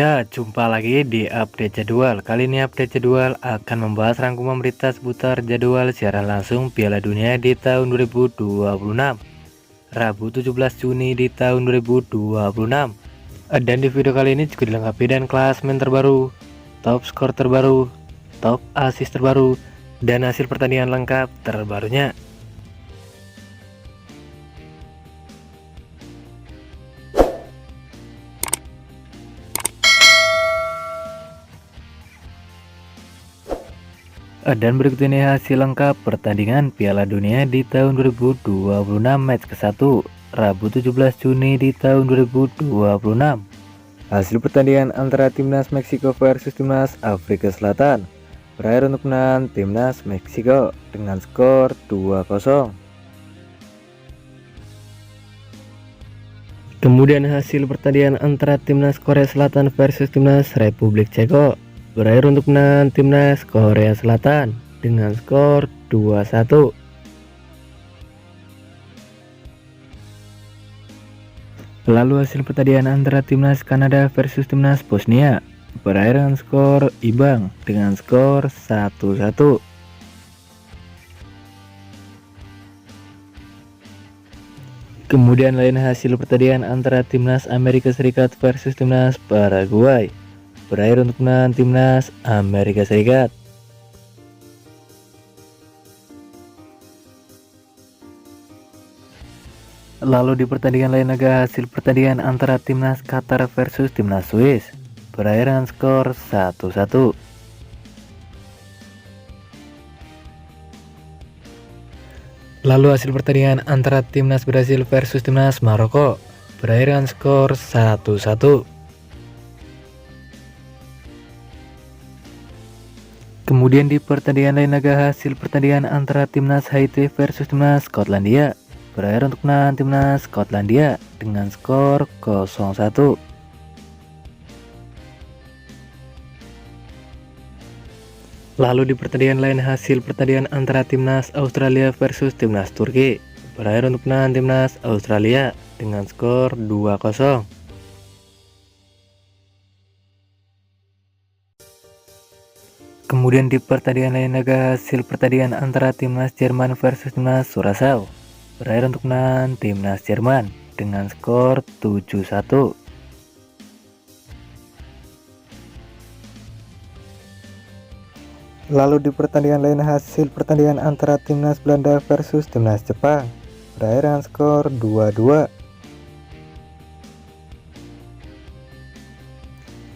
Ya, jumpa lagi di update jadwal. Kali ini update jadwal akan membahas rangkuman berita seputar jadwal siaran langsung Piala Dunia di tahun 2026, Rabu 17 Juni di tahun 2026. Dan di video kali ini juga dilengkapi dan klasemen terbaru, top skor terbaru, top assist terbaru, dan hasil pertandingan lengkap terbarunya. Dan berikut ini hasil lengkap pertandingan Piala Dunia di tahun 2026 match ke-1 Rabu 17 Juni di tahun 2026. Hasil pertandingan antara Timnas Meksiko versus Timnas Afrika Selatan berakhir untuk menang Timnas Meksiko dengan skor 2-0. Kemudian hasil pertandingan antara Timnas Korea Selatan versus Timnas Republik Ceko berakhir untuk menang Timnas Korea Selatan dengan skor 2-1. Lalu hasil pertandingan antara Timnas Kanada versus Timnas Bosnia berakhir dengan skor imbang dengan skor 1-1. Kemudian lain hasil pertandingan antara Timnas Amerika Serikat versus Timnas Paraguay berakhir untuk menang Timnas Amerika Serikat. Lalu di pertandingan lain juga hasil pertandingan antara Timnas Qatar versus Timnas Swiss berakhir dengan skor 1-1. Lalu hasil pertandingan antara Timnas Brasil versus Timnas Maroko berakhir dengan skor 1-1. Kemudian di pertandingan lain juga hasil pertandingan antara Timnas Haiti versus Timnas Skotlandia berakhir untuk menang Timnas Skotlandia dengan skor 0-1. Lalu di pertandingan lain hasil pertandingan antara Timnas Australia versus Timnas Turki berakhir untuk menang Timnas Australia dengan skor 2-0. Kemudian di pertandingan lain juga hasil pertandingan antara Timnas Jerman versus Timnas Curaçao berakhir untuk menang Timnas Jerman dengan skor 7-1. Lalu di pertandingan lain hasil pertandingan antara Timnas Belanda versus Timnas Jepang berakhir dengan skor 2-2.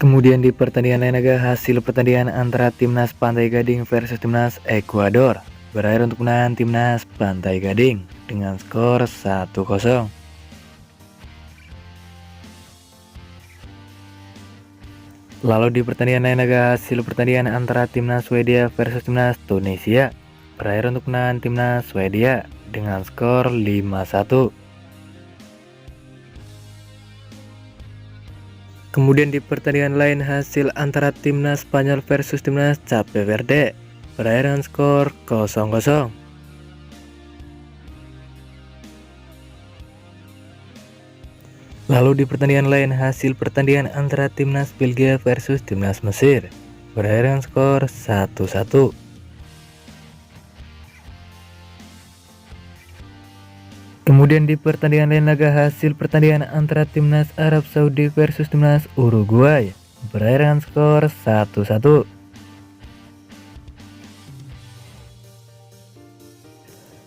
Kemudian di pertandingan lain juga hasil pertandingan antara Timnas Pantai Gading versus Timnas Ekuador berakhir untuk menang Timnas Pantai Gading dengan skor 1-0. Lalu di pertandingan lain juga hasil pertandingan antara Timnas Swedia versus Timnas Tunisia berakhir untuk menang Timnas Swedia dengan skor 5-1. Kemudian di pertandingan lain hasil antara Timnas Spanyol versus Timnas Cape Verde berakhir dengan skor 0-0. Lalu di pertandingan lain hasil pertandingan antara Timnas Belgia versus Timnas Mesir berakhir dengan skor 1-1. Kemudian di pertandingan lain laga hasil pertandingan antara Timnas Arab Saudi versus Timnas Uruguay berakhir dengan skor 1-1.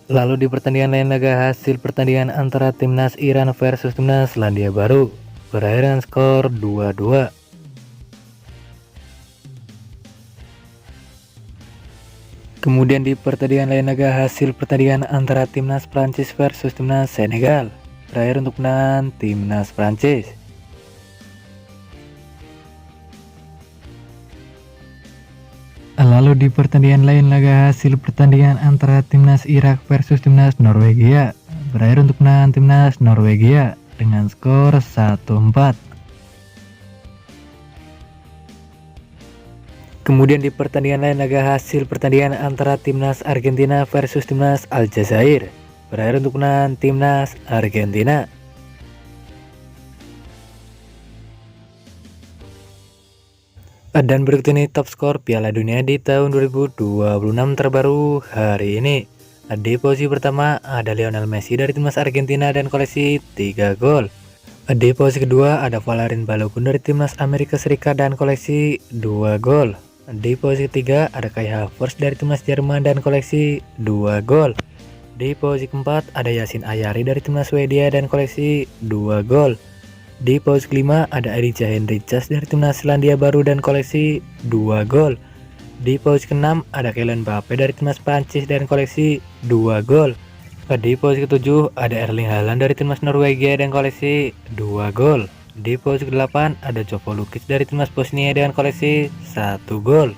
Lalu di pertandingan lain laga hasil pertandingan antara Timnas Iran versus Timnas Selandia Baru berakhir dengan skor 2-2. Kemudian di pertandingan lain laga hasil pertandingan antara Timnas Prancis versus Timnas Senegal berakhir untuk menang Timnas Prancis. Lalu di pertandingan lain laga hasil pertandingan antara Timnas Irak versus Timnas Norwegia berakhir untuk menang Timnas Norwegia dengan skor 1-4. Kemudian di pertandingan lain laga hasil pertandingan antara Timnas Argentina versus Timnas Aljazair berakhir untuk menang Timnas Argentina. Dan berikut ini top skor Piala Dunia di tahun 2026 terbaru hari ini. Di posisi pertama ada Lionel Messi dari timnas Argentina dan koleksi 3 gol. Di posisi kedua ada Valerin Balogun dari timnas Amerika Serikat dan koleksi 2 gol. Di posisi ketiga ada Kai Havertz dari timnas Jerman dan koleksi 2 gol. Di posisi keempat ada Yasin Ayari dari timnas Swedia dan koleksi 2 gol. Di posisi kelima ada Elijah Henrichs dari timnas Selandia Baru dan koleksi 2 gol. Di posisi keenam ada Kylian Mbappe dari timnas Prancis dan koleksi 2 gol. Di posisi ketujuh ada Erling Haaland dari timnas Norwegia dan koleksi 2 gol. Di posisi ke-8 ada Jovo Lukic dari timnas Bosnia dengan koleksi 1 gol.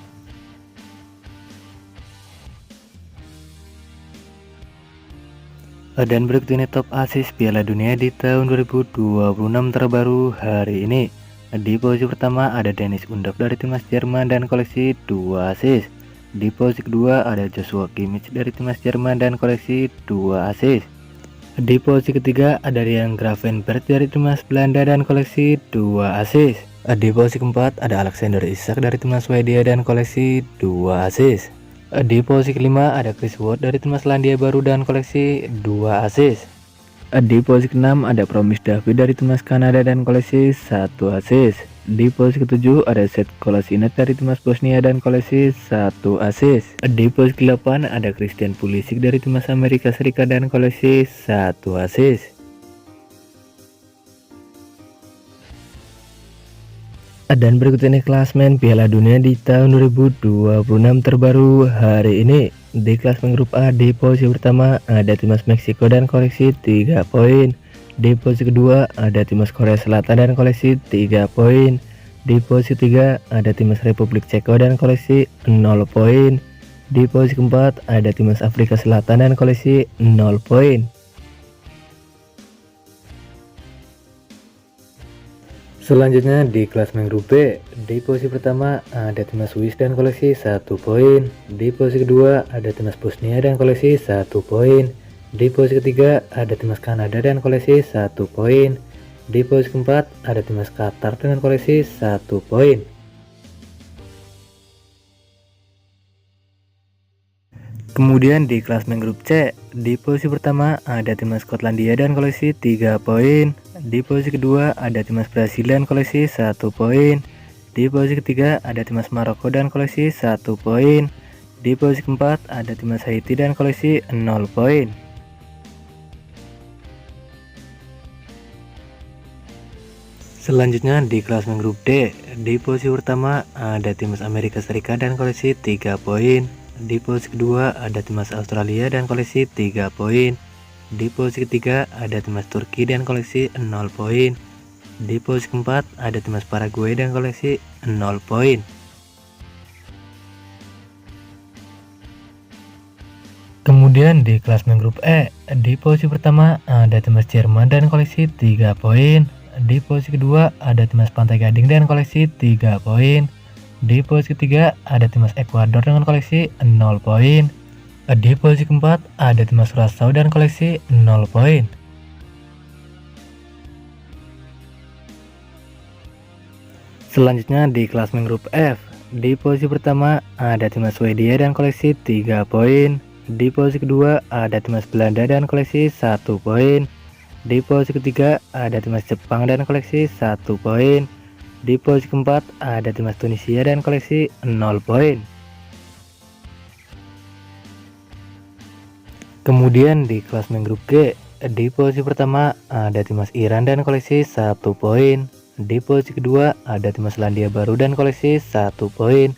Dan berikut ini top assist Piala Dunia di tahun 2026 terbaru hari ini. Di posisi pertama ada Dennis Undav dari timnas Jerman dan koleksi 2 assist. Di posisi kedua ada Joshua Kimmich dari timnas Jerman dan koleksi 2 assist. Di posisi ketiga ada Ryan Gravenberch dari timnas Belanda dan koleksi 2 assist. Di posisi keempat ada Alexander Isak dari timnas Swedia dan koleksi 2 assist. Di posisi kelima ada Chris Wood dari timnas Selandia Baru dan koleksi 2 assist. Di posisi keenam ada Promise David dari timnas Kanada dan koleksi 1 assist. Di posisi ketujuh ada Seth Kolasinac dari timnas Bosnia dan koleksi 1 assist. Di posisi ke-8 ada Christian Pulisic dari timnas Amerika Serikat dan koleksi 1 assist. Dan berikut ini klasmen Piala Dunia di tahun 2026 terbaru hari ini. Di klasmen grup A di posisi pertama ada timnas Meksiko dan koleksi 3 poin. Di posisi kedua ada timnas Korea Selatan dan koleksi 3 poin. Di posisi ketiga ada timnas Republik Ceko dan koleksi 0 poin. Di posisi keempat ada timnas Afrika Selatan dan koleksi 0 poin. Selanjutnya di klasmen grup B, di posisi pertama ada timnas Swiss dan koleksi 1 poin. Di posisi kedua ada timnas Bosnia dan koleksi 1 poin. Di posisi ketiga ada timnas Kanada dan koleksi 1 poin. Di posisi keempat ada timnas Qatar dengan koleksi 1 poin. Kemudian di klasmen grup C, di posisi pertama ada timnas Skotlandia dan koleksi 3 poin. Di posisi kedua ada timnas Brasil dan koleksi 1 poin. Di posisi ketiga ada timnas Maroko dan koleksi 1 poin. Di posisi keempat ada timnas Haiti dan koleksi 0 poin. Selanjutnya di klasmen grup D, di posisi pertama ada timnas Amerika Serikat dan koleksi 3 poin. Di posisi kedua ada timnas Australia dan koleksi 3 poin. Di posisi ketiga ada timnas Turki dan koleksi 0 poin. Di posisi keempat ada timnas Paraguay dan koleksi 0 poin. Kemudian di klasmen grup E, di posisi pertama ada timnas Jerman dan koleksi 3 poin. Di posisi kedua ada timnas Pantai Gading dan koleksi 3 poin. Di posisi ketiga ada timnas Ekuador dengan koleksi 0 poin. Di posisi keempat ada timnas Kurasaw dan koleksi 0 poin. Selanjutnya di klasmen grup F, di posisi pertama ada timnas Swedia dan koleksi 3 poin. Di posisi kedua ada timnas Belanda dan koleksi 1 poin. Di posisi ketiga ada timnas Jepang dan koleksi 1 poin. Di posisi keempat ada timnas Tunisia dan koleksi 0 poin. Kemudian di klasmen grup G, di posisi pertama ada timnas Iran dan koleksi 1 poin. Di posisi kedua ada timnas Selandia Baru dan koleksi 1 poin.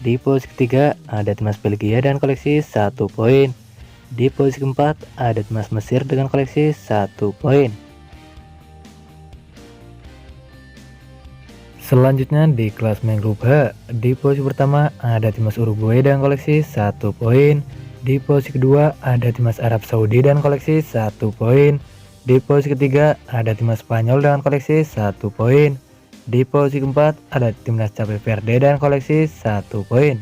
Di posisi ketiga ada timnas Belgia dan koleksi 1 poin. Di posisi keempat ada timnas Mesir dengan koleksi 1 poin. Selanjutnya di klasmen grup H, di posisi pertama ada timnas Uruguay dan koleksi 1 poin. Di posisi kedua ada timnas Arab Saudi dan koleksi 1 poin. Di posisi ketiga ada timnas Spanyol dengan koleksi 1 poin. Di posisi keempat ada timnas Cape Verde dan koleksi 1 poin.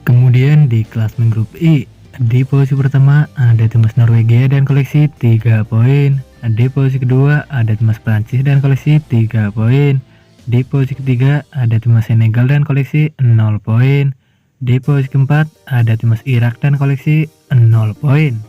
Kemudian di klasmen grup I, di posisi pertama ada timnas Norwegia dan koleksi 3 poin. Di posisi kedua ada timnas Prancis dan koleksi 3 poin. Di posisi ketiga ada timnas Senegal dan koleksi 0 poin. Di posisi keempat ada timnas Irak dan koleksi 0 poin.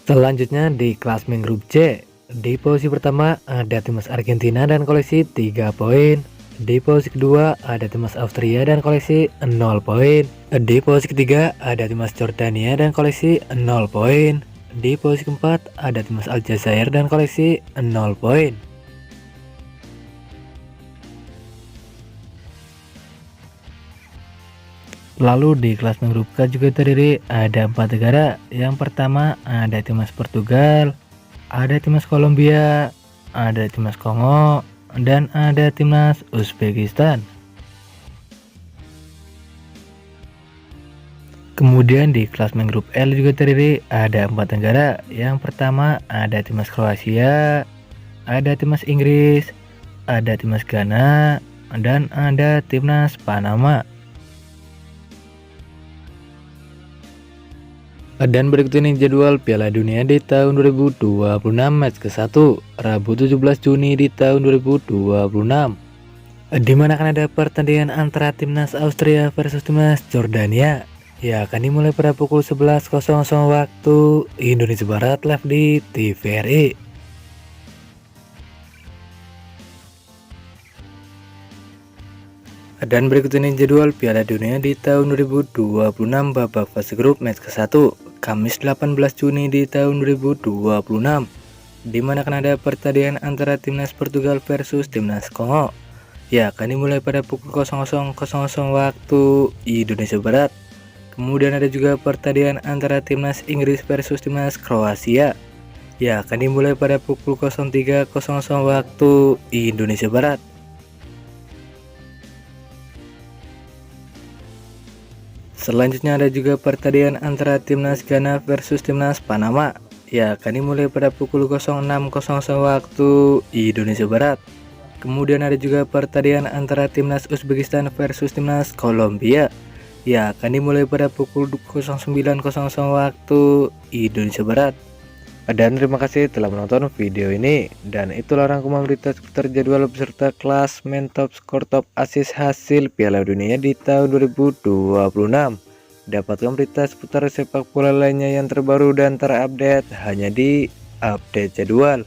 Selanjutnya di klasemen grup C, di posisi pertama ada timnas Argentina dan koleksi 3 poin. Di posisi kedua ada timnas Austria dan koleksi 0 poin. Di posisi ketiga ada timnas Jordania dan koleksi 0 poin. Di posisi keempat ada timnas Aljazair dan koleksi 0 poin. Lalu di klasemen grup K juga terdiri ada 4 negara. Yang pertama ada timnas Portugal, ada timnas Kolombia, ada timnas Kongo, dan ada timnas Uzbekistan. Kemudian di klasemen grup L juga terdiri ada 4 negara. Yang pertama ada timnas Kroasia, ada timnas Inggris, ada timnas Ghana, dan ada timnas Panama. Dan berikut ini jadwal Piala Dunia di tahun 2026 match ke-1 Rabu 17 Juni di tahun 2026, di mana akan ada pertandingan antara timnas Austria versus timnas Jordania. Ya, akan dimulai pada pukul 11.00 waktu Indonesia Barat live di TVRI. Dan berikut ini jadwal Piala Dunia di tahun 2026 babak fase grup match ke-1 Kamis 18 Juni di tahun 2026, di mana akan ada pertandingan antara timnas Portugal versus timnas Kongo. Ya, akan dimulai pada pukul 00.00 waktu Indonesia Barat. Kemudian ada juga pertandingan antara timnas Inggris versus timnas Kroasia. Ya, akan dimulai pada pukul 03.00 waktu Indonesia Barat. Selanjutnya ada juga pertandingan antara timnas Ghana versus timnas Panama. Ya, akan dimulai pada pukul 06.00 waktu Indonesia Barat. Kemudian ada juga pertandingan antara timnas Uzbekistan versus timnas Kolombia. Ya, akan dimulai pada pukul 09.00 waktu Indonesia Barat. Dan terima kasih telah menonton video ini. Dan itulah rangkuman berita seputar jadwal beserta klasemen top skor top assist hasil Piala Dunia di tahun 2026. Dapatkan berita seputar sepak bola lainnya yang terbaru dan terupdate hanya di Update Jadwal.